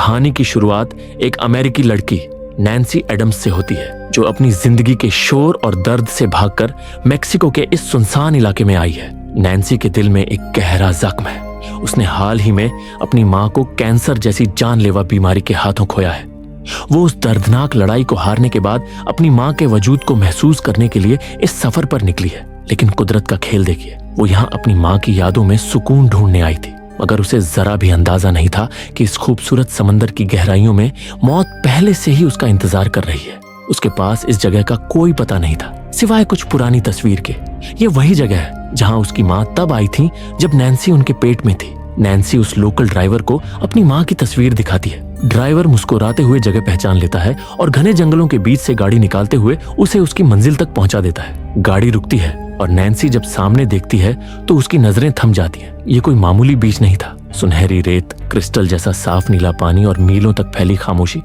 कहानी की शुरुआत एक अमेरिकी लड़की नैन्सी एडम्स से होती है, जो अपनी जिंदगी के शोर और दर्द से भागकर मेक्सिको के इस सुनसान इलाके में आई है। नैन्सी के दिल में एक गहरा जख्म है। उसने हाल ही में अपनी मां को कैंसर जैसी जानलेवा बीमारी के हाथों खोया है। वो उस दर्दनाक लड़ाई को हारने के बाद अपनी मां के वजूद को महसूस करने के लिए इस सफर पर निकली है। लेकिन कुदरत का खेल देखिए, वो यहाँ अपनी मां की यादों में सुकून ढूंढने आई थी, मगर उसे जरा भी अंदाजा नहीं था कि इस खूबसूरत समंदर की गहराइयों में मौत पहले से ही उसका इंतजार कर रही है। उसके पास इस जगह का कोई पता नहीं था, सिवाय कुछ पुरानी तस्वीर के। ये वही जगह है जहां उसकी मां तब आई थी जब नैन्सी उनके पेट में थी। नैन्सी उस लोकल ड्राइवर को अपनी मां की तस्वीर दिखाती है। ड्राइवर मुस्कुराते हुए जगह पहचान लेता है और घने जंगलों के बीच से गाड़ी निकालते हुए उसे उसकी मंजिल तक पहुंचा देता है। गाड़ी रुकती है और नैन्सी जब सामने देखती है तो उसकी नजरें थम जाती हैं। ये कोई मामूली बीच नहीं था। सुनहरी रेत, क्रिस्टल जैसा साफ नीला पानी और मीलों तक फैली खामोशी,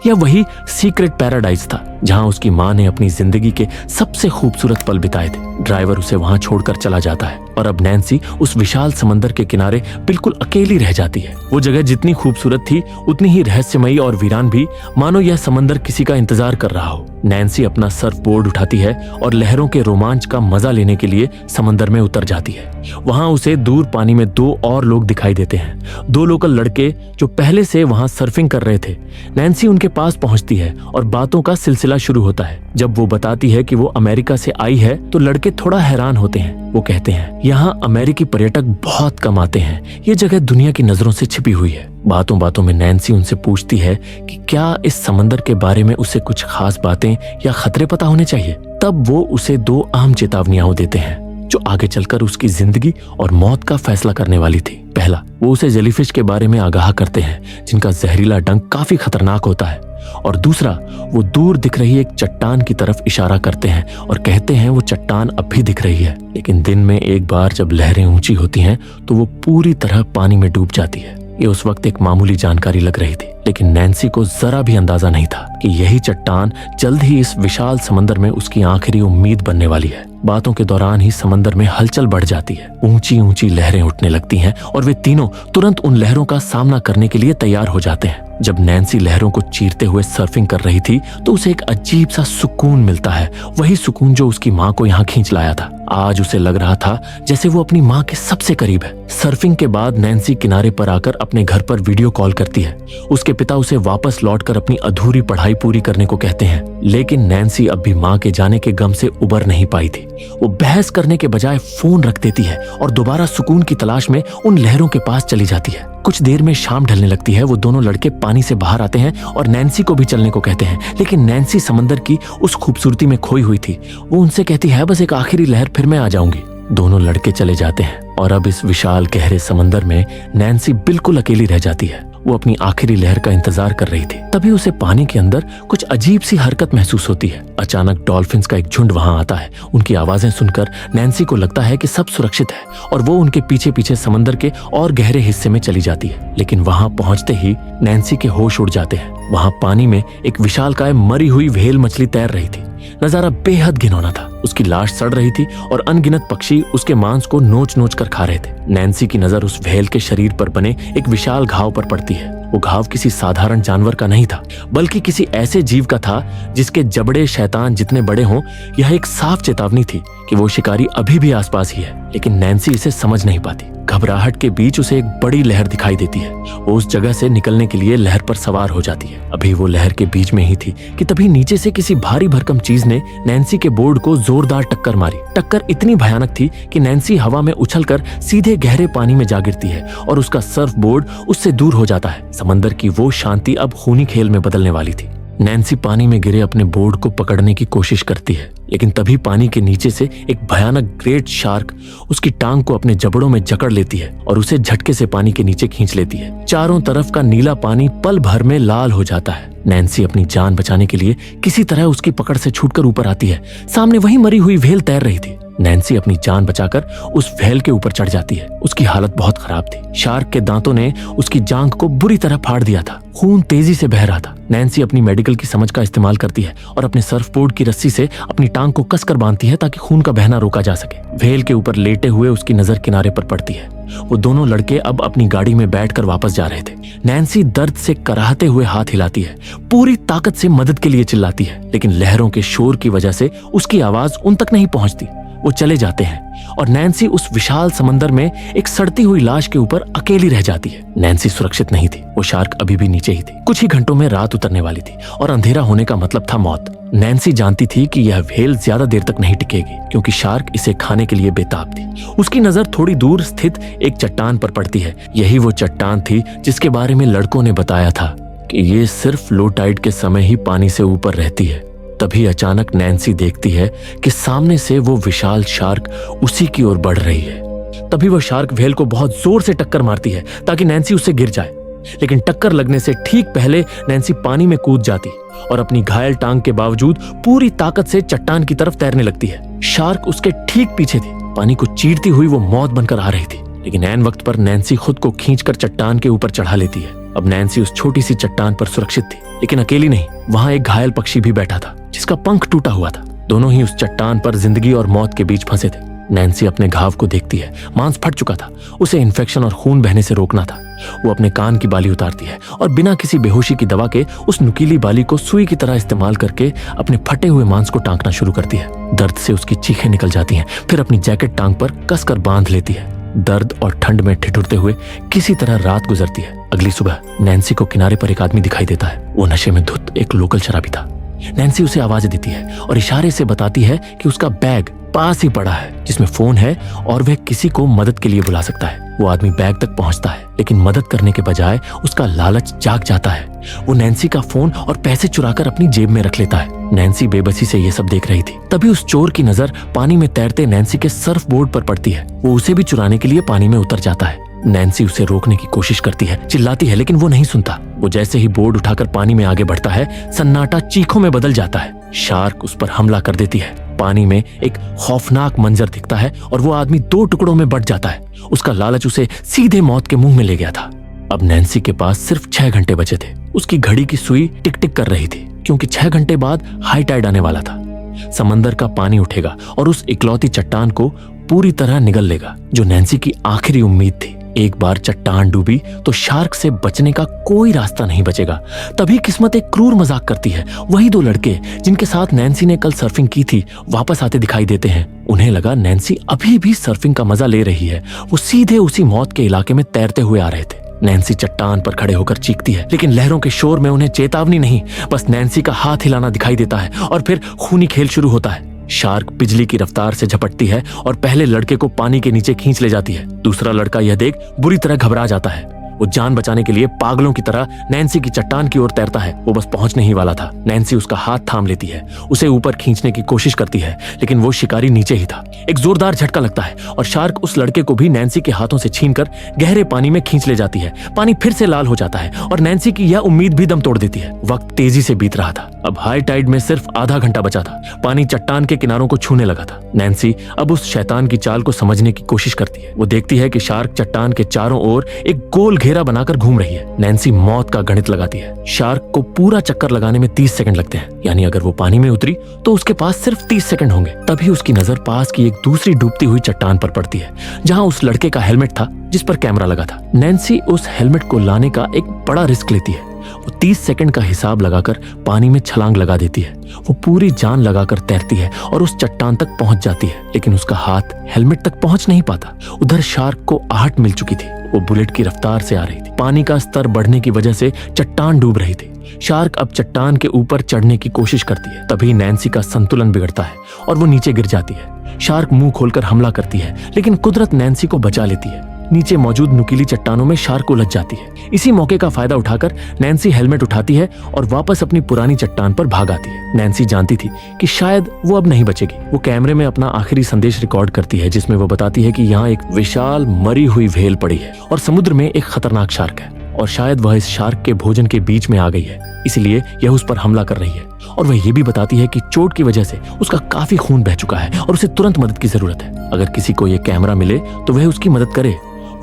यह वही सीक्रेट पैराडाइज था जहां उसकी मां ने अपनी जिंदगी के सबसे खूबसूरत पल बिताए थे। ड्राइवर उसे वहां छोड़कर चला जाता है और अब नैन्सी उस विशाल समंदर के किनारे बिल्कुल अकेली रह जाती है। वो जगह जितनी खूबसूरत थी उतनी ही रहस्यमयी और वीरान भी, मानो यह समंदर किसी का इंतजार कर रहा हो। नैन्सी अपना सर्फ बोर्ड उठाती है और लहरों के रोमांच का मजा लेने के लिए समंदर में उतर जाती है। वहां उसे दूर पानी में दो और लोग दिखाई देते हैं, दो लोकल लड़के जो पहले से वहां सर्फिंग कर रहे थे। नैन्सी उनके पास पहुंचती है और बातों का सिलसिला शुरू होता है। जब वो बताती है कि वो अमेरिका से आई है तो लड़के थोड़ा हैरान होते हैं। वो कहते हैं, यहाँ अमेरिकी पर्यटक बहुत कम आते हैं, ये जगह दुनिया की नजरों से छिपी हुई है। बातों बातों में नैन्सी उनसे पूछती है कि क्या इस समंदर के बारे में उसे कुछ खास बातें या खतरे पता होने चाहिए। तब वो उसे दो अहम चेतावनियां देते हैं जो आगे चलकर उसकी जिंदगी और मौत का फैसला करने वाली थी। पहला, वो उसे जेलीफिश के बारे में आगाह करते हैं जिनका जहरीला डंक काफी खतरनाक होता है, और दूसरा, वो दूर दिख रही एक चट्टान की तरफ इशारा करते हैं और कहते हैं वो चट्टान अब भी दिख रही है, लेकिन दिन में एक बार जब लहरें ऊंची होती हैं तो वो पूरी तरह पानी में डूब जाती है। ये उस वक्त एक मामूली जानकारी लग रही थी, लेकिन नैन्सी को जरा भी अंदाजा नहीं था कि यही चट्टान जल्द ही इस विशाल समंदर में उसकी आखिरी उम्मीद बनने वाली है। बातों के दौरान ही समंदर में हलचल बढ़ जाती है, ऊंची ऊंची लहरें उठने लगती हैं और वे तीनों तुरंत उन लहरों का सामना करने के लिए तैयार हो जाते हैं। जब नैन्सी लहरों को चीरते हुए सर्फिंग कर रही थी तो उसे एक अजीब सा सुकून मिलता है, वही सुकून जो उसकी मां को यहाँ खींच लाया था। आज उसे लग रहा था जैसे वो अपनी मां के सबसे करीब है। सर्फिंग के बाद नैन्सी किनारे पर आकर अपने घर पर वीडियो कॉल करती है। उसके पिता उसे वापस लौटकर अपनी अधूरी पढ़ाई पूरी करने को कहते हैं, लेकिन नैन्सी अब भी मां के जाने के गम से उबर नहीं पाई थी। वो बहस करने के बजाय फोन रख देती है और दोबारा सुकून की तलाश में उन लहरों के पास चली जाती है। कुछ देर में शाम ढलने लगती है। वो दोनों लड़के पानी से बाहर आते हैं और नैन्सी को भी चलने को कहते हैं, लेकिन नैन्सी समंदर की उस खूबसूरती में खोई हुई थी। वो उनसे कहती है, बस एक आखिरी लहर, फिर मैं आ जाऊंगी। दोनों लड़के चले जाते हैं और अब इस विशाल गहरे समंदर में नैन्सी बिल्कुल अकेली रह जाती है। वो अपनी आखिरी लहर का इंतजार कर रही थी। तभी उसे पानी के अंदर कुछ अजीब सी हरकत महसूस होती है। अचानक डॉल्फिन्स का एक झुंड वहां आता है। उनकी आवाजें सुनकर नैन्सी को लगता है कि सब सुरक्षित है और वो उनके पीछे पीछे समंदर के और गहरे हिस्से में चली जाती है। लेकिन वहां पहुंचते ही नैन्सी के होश उड़ जाते हैं। वहां पानी में एक विशालकाय मरी हुई व्हेल मछली तैर रही थी। नजारा बेहद घिनौना था। उसकी लाश सड़ रही थी और अनगिनत पक्षी उसके मांस को नोच नोच कर खा रहे थे। नैन्सी की नजर उस व्हेल के शरीर पर बने एक विशाल घाव पर पड़ती है। वो घाव किसी साधारण जानवर का नहीं था, बल्कि किसी ऐसे जीव का था जिसके जबड़े शैतान जितने बड़े हों। यह एक साफ चेतावनी थी कि वो शिकारी अभी भी आसपास ही है, लेकिन नैन्सी इसे समझ नहीं पाती। घबराहट के बीच उसे एक बड़ी लहर दिखाई देती है। वो उस जगह से निकलने के लिए लहर पर सवार हो जाती है। अभी वो लहर के बीच में ही थी कि तभी नीचे से किसी भारी भरकम चीज ने नैन्सी के बोर्ड को जोरदार टक्कर मारी। टक्कर इतनी भयानक थी कि नैन्सी हवा में उछलकर सीधे गहरे पानी में जा गिरती है और उसका सर्फ बोर्ड उससे दूर हो जाता है। समंदर की वो शांति अब खूनी खेल में बदलने वाली थी। नैन्सी पानी में गिरे अपने बोर्ड को पकड़ने की कोशिश करती है, लेकिन तभी पानी के नीचे से एक भयानक ग्रेट शार्क उसकी टांग को अपने जबड़ों में जकड़ लेती है और उसे झटके से पानी के नीचे खींच लेती है। चारों तरफ का नीला पानी पल भर में लाल हो जाता है। नैन्सी अपनी जान बचाने के लिए किसी तरह उसकी पकड़ से छूटकर ऊपर आती है। सामने वही मरी हुई व्हेल तैर रही थी। नैन्सी अपनी जान बचाकर उस व्हेल के ऊपर चढ़ जाती है। उसकी हालत बहुत खराब थी। शार्क के दांतों ने उसकी जांघ को बुरी तरह फाड़ दिया था। खून तेजी से बह रहा था। नैन्सी अपनी मेडिकल की समझ का इस्तेमाल करती है और अपने सर्फबोर्ड की रस्सी से अपनी टांग को कसकर बांधती है ताकि खून का बहना रोका जा सके। व्हेल के ऊपर लेटे हुए उसकी नजर किनारे पर पड़ती है। वो दोनों लड़के अब अपनी गाड़ी में बैठकर वापस जा रहे थे। नैन्सी दर्द से कराहते हुए हाथ हिलाती है, पूरी ताकत से मदद के लिए चिल्लाती है, लेकिन लहरों के शोर की वजह से उसकी आवाज उन तक नहीं पहुंचती। वो चले जाते हैं और नैन्सी उस विशाल समंदर में एक सड़ती हुई लाश के ऊपर अकेली रह जाती है। नैन्सी सुरक्षित नहीं थी। वो शार्क अभी भी नीचे ही थी। कुछ ही घंटों में रात उतरने वाली थी और अंधेरा होने का मतलब था मौत। नैन्सी जानती थी कि यह व्हेल ज्यादा देर तक नहीं टिकेगी क्योंकि शार्क इसे खाने के लिए बेताब थी। उसकी नजर थोड़ी दूर स्थित एक चट्टान पर पड़ती है। यही वो चट्टान थी जिसके बारे में लड़कों ने बताया था कि ये सिर्फ लो टाइड के समय ही पानी से ऊपर रहती है। तभी अचानक नैन्सी देखती है कि सामने से वो विशाल शार्क उसी की ओर बढ़ रही है। तभी वो शार्क व्हेल को बहुत जोर से टक्कर मारती है ताकि नैन्सी उससे गिर जाए, लेकिन टक्कर लगने से ठीक पहले नैन्सी पानी में कूद जाती और अपनी घायल टांग के बावजूद पूरी ताकत से चट्टान की तरफ तैरने लगती है। शार्क उसके ठीक पीछे थी। पानी को चीरती हुई वो मौत बनकर आ रही थी, लेकिन ऐन वक्त पर नैन्सी खुद को खींचकर चट्टान के ऊपर चढ़ा लेती है। अब नैन्सी उस छोटी सी चट्टान पर सुरक्षित थी, लेकिन अकेली नहीं। वहां एक घायल पक्षी भी बैठा था जिसका पंख टूटा हुआ था। दोनों ही उस चट्टान पर जिंदगी और मौत के बीच फंसे थे। नैन्सी अपने घाव को देखती है। मांस फट चुका था। उसे इन्फेक्शन और खून बहने से रोकना था। वो अपने कान की बाली उतारती है और बिना किसी बेहोशी की दवा के उस नुकीली बाली को सुई की तरह इस्तेमाल करके अपने फटे हुए मांस को टांकना शुरू करती है। दर्द से उसकी चीखें निकल जाती हैं। फिर अपनी जैकेट टांग पर कसकर बांध लेती है। दर्द और ठंड में ठिठुरते हुए किसी तरह रात गुजरती है। अगली सुबह नैन्सी को किनारे पर एक आदमी दिखाई देता है। वो नशे में धुत एक लोकल शराबी था। नैन्सी उसे आवाज देती है और इशारे से बताती है कि उसका बैग पास ही पड़ा है जिसमें फोन है और वह किसी को मदद के लिए बुला सकता है। वो आदमी बैग तक पहुंचता है, लेकिन मदद करने के बजाय उसका लालच जाग जाता है। वो नैन्सी का फोन और पैसे चुराकर अपनी जेब में रख लेता है। नैन्सी बेबसी से ये सब देख रही थी। तभी उस चोर की नजर पानी में तैरते नैन्सी के सर्फ बोर्ड पर पड़ती है। वो उसे भी चुराने के लिए पानी में उतर जाता है। नैन्सी उसे रोकने की कोशिश करती है, चिल्लाती है, लेकिन वो नहीं सुनता। वो जैसे ही बोर्ड उठाकर पानी में आगे बढ़ता है, सन्नाटा चीखों में बदल जाता है। शार्क उस पर हमला कर देती है। पानी में एक खौफनाक मंजर दिखता है और वो आदमी 2 टुकड़ों में बंट जाता है। उसका लालच उसे सीधे मौत के मुंह में ले गया था। अब नैन्सी के पास सिर्फ 6 घंटे बचे थे। उसकी घड़ी की सुई टिक टिक कर रही थी क्योंकि 6 घंटे बाद हाई टाइड आने वाला था। समंदर का पानी उठेगा और उस इकलौती चट्टान को पूरी तरह निगल लेगा, जो नैन्सी की आखिरी उम्मीद थी। एक बार चट्टान डूबी तो शार्क से बचने का कोई रास्ता नहीं बचेगा। तभी किस्मत एक क्रूर मजाक करती है। वही 2 लड़के जिनके साथ नैन्सी ने कल सर्फिंग की थी वापस आते दिखाई देते हैं। उन्हें लगा नैन्सी अभी भी सर्फिंग का मजा ले रही है। वो सीधे उसी मौत के इलाके में तैरते हुए आ रहे थे। नैन्सी चट्टान पर खड़े होकर चीखती है, लेकिन लहरों के शोर में उन्हें चेतावनी नहीं, बस नैन्सी का हाथ हिलाना दिखाई देता है और फिर खूनी खेल शुरू होता है। शार्क बिजली की रफ्तार से झपटती है और पहले लड़के को पानी के नीचे खींच ले जाती है। दूसरा लड़का यह देख बुरी तरह घबरा जाता है। वो जान बचाने के लिए पागलों की तरह नैन्सी की चट्टान की ओर तैरता है। वो बस पहुंचने ही वाला था। नैन्सी उसका हाथ थाम लेती है, उसे ऊपर खींचने की कोशिश करती है, लेकिन वो शिकारी नीचे ही था। एक जोरदार झटका लगता है और शार्क उस लड़के को भी नैन्सी के हाथों से छीनकर गहरे पानी में खींच ले जाती है। पानी फिर से लाल हो जाता है और नैन्सी की यह उम्मीद भी दम तोड़ देती है। वक्त तेजी से बीत रहा था। अब हाई टाइड में सिर्फ आधा घंटा बचा था। पानी चट्टान के किनारों को छूने लगा था। नैन्सी अब उस शैतान की चाल को समझने की कोशिश करती है। वो देखती है कि शार्क चट्टान के चारों ओर एक गोल घेरा बनाकर घूम रही है। नैन्सी मौत का गणित लगाती है। शार्क को पूरा चक्कर लगाने में 30 सेकंड लगते हैं, यानी अगर वो पानी में उतरी तो उसके पास सिर्फ 30 सेकंड होंगे। तभी उसकी नजर पास की एक दूसरी डूबती हुई चट्टान पर पड़ती है, जहां उस लड़के का हेलमेट था जिस पर कैमरा लगा था। नैन्सी उस हेलमेट को लाने का एक बड़ा रिस्क लेती है। वो 30 सेकंड का हिसाब लगाकर पानी में छलांग लगा देती है। वो पूरी जान लगाकर तैरती है और उस चट्टान तक पहुंच जाती है, लेकिन उसका हाथ हेलमेट तक पहुंच नहीं पाता। उधर शार्क को आहट मिल चुकी थी। वो बुलेट की रफ्तार से आ रही थी। पानी का स्तर बढ़ने की वजह से चट्टान डूब रही थी। शार्क अब चट्टान के ऊपर चढ़ने की कोशिश करती है। तभी नैन्सी का संतुलन बिगड़ता है और वो नीचे गिर जाती है। शार्क मुंह खोलकर हमला करती है, लेकिन कुदरत नैन्सी को बचा लेती है। नीचे मौजूद नुकीली चट्टानों में शार्क उलझ जाती है। इसी मौके का फायदा उठाकर नैन्सी हेलमेट उठाती है और वापस अपनी पुरानी चट्टान पर भाग आती है। नैन्सी जानती थी कि शायद वो अब नहीं बचेगी। वो कैमरे में अपना आखिरी संदेश रिकॉर्ड करती है, जिसमें वो बताती है कि यहाँ एक विशाल मरी हुई व्हेल पड़ी है और समुद्र में एक खतरनाक शार्क है और शायद वह इस शार्क के भोजन के बीच में आ गई है, इसलिए यह उस पर हमला कर रही है। और वह ये भी बताती है कि चोट की वजह से उसका काफी खून बह चुका है और उसे तुरंत मदद की जरूरत है। अगर किसी को यह कैमरा मिले तो वह उसकी मदद करे।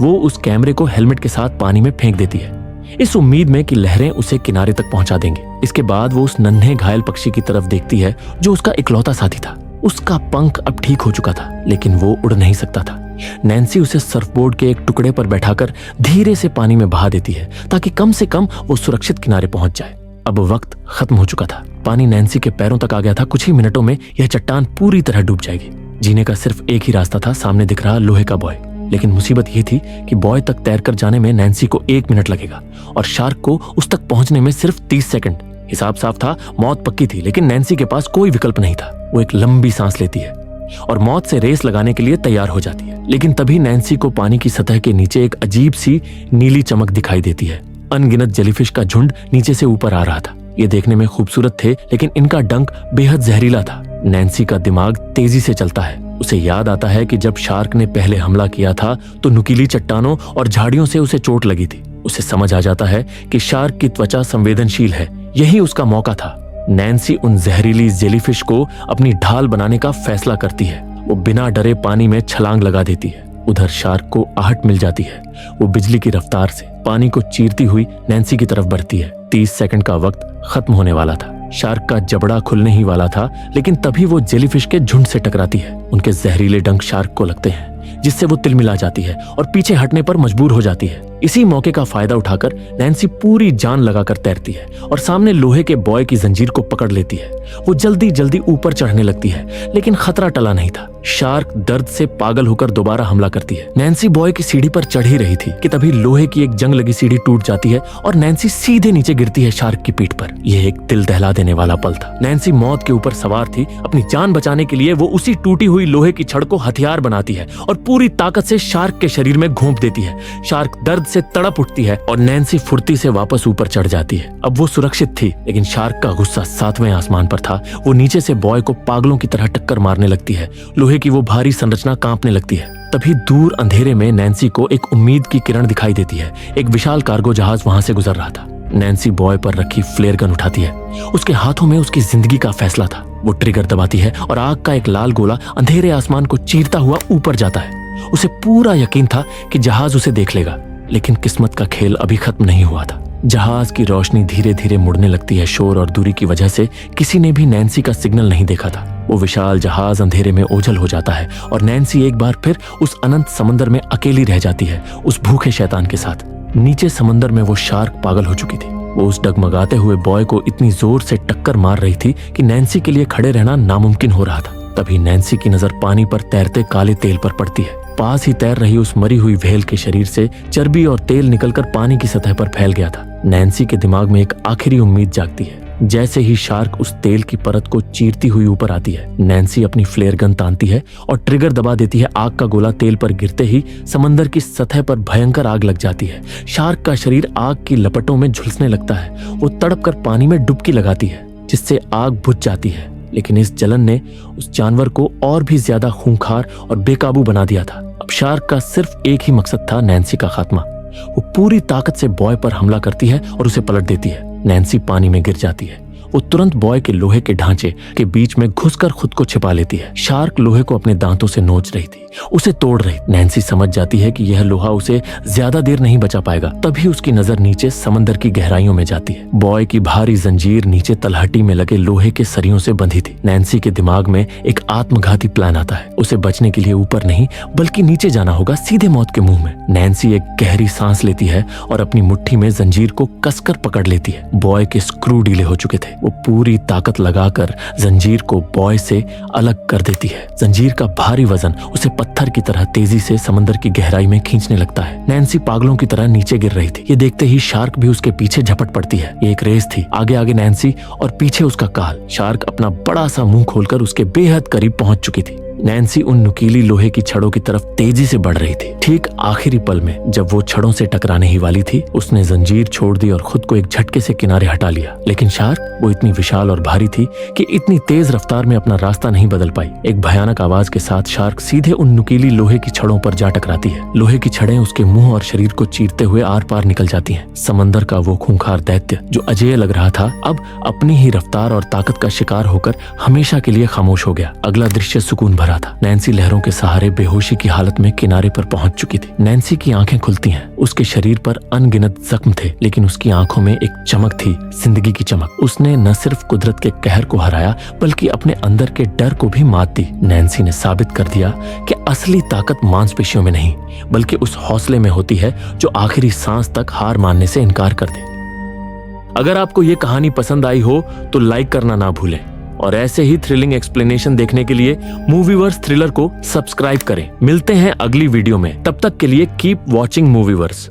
वो उस कैमरे को हेलमेट के साथ पानी में फेंक देती है, इस उम्मीद में कि लहरें उसे किनारे तक पहुंचा देंगे। इसके बाद वो उस नन्हे घायल पक्षी की तरफ देखती है जो उसका इकलौता साथी था। उसका पंख अब ठीक हो चुका था, लेकिन वो उड़ नहीं सकता था। नैन्सी उसे सर्फबोर्ड के एक टुकड़े पर बैठाकर धीरे से पानी में बहा देती है ताकि कम से कम वो सुरक्षित किनारे पहुंच जाए। अब वक्त खत्म हो चुका था। पानी नैन्सी के पैरों तक आ गया था। कुछ ही मिनटों में यह चट्टान पूरी तरह डूब जाएगी। जीने का सिर्फ एक ही रास्ता था, सामने दिख रहा लोहे का बॉय। लेकिन मुसीबत यह थी कि बॉय तक तैरकर जाने में नैन्सी को 1 मिनट लगेगा और शार्क को उस तक पहुंचने में सिर्फ 30 सेकंड। हिसाब साफ था, मौत पक्की थी, लेकिन नैन्सी के पास कोई विकल्प नहीं था। वो एक लंबी सांस लेती है और मौत से रेस लगाने के लिए तैयार हो जाती है। लेकिन तभी नैन्सी को पानी की सतह के नीचे एक अजीब सी नीली चमक दिखाई देती है। अनगिनत जेलीफिश का झुंड नीचे से ऊपर आ रहा था। ये देखने में खूबसूरत थे, लेकिन इनका डंक बेहद जहरीला था। नैन्सी का दिमाग तेजी से चलता है। उसे याद आता है कि जब शार्क ने पहले हमला किया था तो नुकीली चट्टानों और झाड़ियों से उसे चोट लगी थी। उसे समझ आ जाता है कि शार्क की त्वचा संवेदनशील है, यही उसका मौका था। नैन्सी उन जहरीली जेलीफिश को अपनी ढाल बनाने का फैसला करती है। वो बिना डरे पानी में छलांग लगा देती है। उधर शार्क को आहट मिल जाती है। वो बिजली की रफ्तार से पानी को चीरती हुई नैन्सी की तरफ बढ़ती है। 30 सेकंड का वक्त खत्म होने वाला था। शार्क का जबड़ा खुलने ही वाला था, लेकिन तभी वो जेलीफिश के झुंड से टकराती है। उनके जहरीले डंक शार्क को लगते हैं, जिससे वो तिलमिला जाती है और पीछे हटने पर मजबूर हो जाती है। इसी मौके का फायदा उठाकर नैन्सी पूरी जान लगाकर तैरती है और सामने लोहे के बॉय की जंजीर को पकड़ लेती है। वो जल्दी जल्दी ऊपर चढ़ने लगती है, लेकिन खतरा टला नहीं था। शार्क दर्द से पागल होकर दोबारा हमला करती है। नैन्सी बॉय की सीढ़ी पर चढ़ ही रही थी कि तभी लोहे की एक जंग लगी सीढ़ी टूट जाती है और नैन्सी सीधे नीचे गिरती है शार्क की पीठ पर। यह एक दिल दहला देने वाला पल था। नैन्सी मौत के ऊपर सवार थी। अपनी जान बचाने के लिए वो उसी टूटी हुई लोहे की छड़ को हथियार बनाती है और पूरी ताकत से शार्क के शरीर में घोंप देती है। शार्क दर्द से तड़प उठती है और नैन्सी फुर्ती से वापस ऊपर चढ़ जाती है। अब वो सुरक्षित थी, लेकिन शार्क का गुस्सा 7वें आसमान पर था। वो नीचे से बॉय को पागलों की तरह टक्कर मारने लगती है। लोहे की वो भारी संरचना कांपने लगती है। तभी दूर अंधेरे में नैन्सी को एक उम्मीद की किरण दिखाई देती है। एक विशाल कार्गो जहाज वहां से गुजर रहा था। नैन्सी बॉय पर रखी फ्लेयर गन उठाती है। उसके हाथों में उसकी जिंदगी का फैसला था। वो ट्रिगर दबाती है और आग का एक लाल गोला अंधेरे आसमान को चीरता हुआ ऊपर जाता है। उसे पूरा यकीन था कि जहाज उसे देख लेगा, लेकिन किस्मत का खेल अभी खत्म नहीं हुआ था। जहाज की रोशनी धीरे धीरे मुड़ने लगती है। शोर और दूरी की वजह से किसी ने भी नैन्सी का सिग्नल नहीं देखा था। वो विशाल जहाज अंधेरे में ओझल हो जाता है और नैन्सी एक बार फिर उस अनंत समंदर में अकेली रह जाती है, उस भूखे शैतान के साथ। नीचे समंदर में वो शार्क पागल हो चुकी थी। वो उस डगमगाते हुए बॉय को इतनी जोर से टक्कर मार रही थी कि नैन्सी के लिए खड़े रहना नामुमकिन हो रहा था। तभी नैन्सी की नजर पानी पर तैरते काले तेल पर पड़ती है। पास ही तैर रही उस मरी हुई व्हेल के शरीर से चर्बी और तेल निकलकर पानी की सतह पर फैल गया था। नैन्सी के दिमाग में एक आखिरी उम्मीद जागती है। जैसे ही शार्क उस तेल की परत को चीरती हुई ऊपर आती है, नैन्सी अपनी फ्लेयर गन तानती है और ट्रिगर दबा देती है। आग का गोला तेल पर गिरते ही समंदर की सतह पर भयंकर आग लग जाती है। शार्क का शरीर आग की लपटों में झुलसने लगता है। वो तड़प कर पानी में डुबकी लगाती है, जिससे आग बुझ जाती है। लेकिन इस जलन ने उस जानवर को और भी ज्यादा खूंखार और बेकाबू बना दिया था। अब शार्क का सिर्फ एक ही मकसद था, नैन्सी का खात्मा। वो पूरी ताकत से बॉय पर हमला करती है और उसे पलट देती है। नैन्सी पानी में गिर जाती है। वो तुरंत बॉय के लोहे के ढांचे के बीच में घुसकर खुद को छिपा लेती है। शार्क लोहे को अपने दांतों से नोच रही थी, उसे तोड़ रही। नैन्सी समझ जाती है कि यह लोहा उसे ज्यादा देर नहीं बचा पाएगा। तभी उसकी नजर नीचे समंदर की गहराइयों में जाती है। बॉय की भारी जंजीर नीचे तलहटी में लगे लोहे के सरियों से बंधी थी। नैन्सी के दिमाग में एक आत्मघाती प्लान आता है। उसे बचने के लिए ऊपर नहीं बल्कि नीचे जाना होगा, सीधे मौत के मुंह में। नैन्सी एक गहरी सांस लेती है और अपनी मुट्ठी में जंजीर को कसकर पकड़ लेती है। बॉय के स्क्रू ढीले हो चुके थे। वो पूरी ताकत लगाकर जंजीर को बॉय से अलग कर देती है। जंजीर का भारी वजन उसे पत्थर की तरह तेजी से समंदर की गहराई में खींचने लगता है। नैन्सी पागलों की तरह नीचे गिर रही थी। ये देखते ही शार्क भी उसके पीछे झपट पड़ती है। ये एक रेस थी, आगे आगे नैन्सी और पीछे उसका काल। शार्क अपना बड़ा सा मुंह खोलकर उसके बेहद करीब पहुंच चुकी थी। नैन्सी उन नुकीली लोहे की छड़ों की तरफ तेजी से बढ़ रही थी। ठीक आखिरी पल में जब वो छड़ों से टकराने ही वाली थी, उसने जंजीर छोड़ दी और खुद को एक झटके से किनारे हटा लिया। लेकिन शार्क वो इतनी विशाल और भारी थी कि इतनी तेज रफ्तार में अपना रास्ता नहीं बदल पाई। एक भयानक आवाज के साथ शार्क सीधे उन नुकीली लोहे की छड़ों पर जा टकराती है। लोहे की छड़ें उसके मुंह और शरीर को चीरते हुए आर पार निकल जाती हैं। समंदर का वो खूंखार दैत्य जो अजेय लग रहा था, अब अपनी ही रफ्तार और ताकत का शिकार होकर हमेशा के लिए खामोश हो गया। अगला दृश्य सुकून भरा था। नैन्सी लहरों के सहारे बेहोशी की हालत में किनारे पर पहुंच चुकी थी। नैन्सी की आंखें खुलती हैं। उसके शरीर पर अनगिनत जख्म थे, लेकिन उसकी आंखों में एक चमक थी, जिंदगी की चमक। उसने न सिर्फ कुदरत के कहर को हराया, बल्कि अपने अंदर के डर को भी मात दी। नैन्सी ने साबित कर दिया कि असली ताकत मांसपेशियों में नहीं, बल्कि उस हौसले में होती है जो आखिरी सांस तक हार मानने से इनकार कर दे। अगर आपको ये कहानी पसंद आई हो तो लाइक करना ना भूलें और ऐसे ही थ्रिलिंग एक्सप्लेनेशन देखने के लिए मूवीवर्स थ्रिलर को सब्सक्राइब करें। मिलते हैं अगली वीडियो में, तब तक के लिए कीप वॉचिंग मूवीवर्स।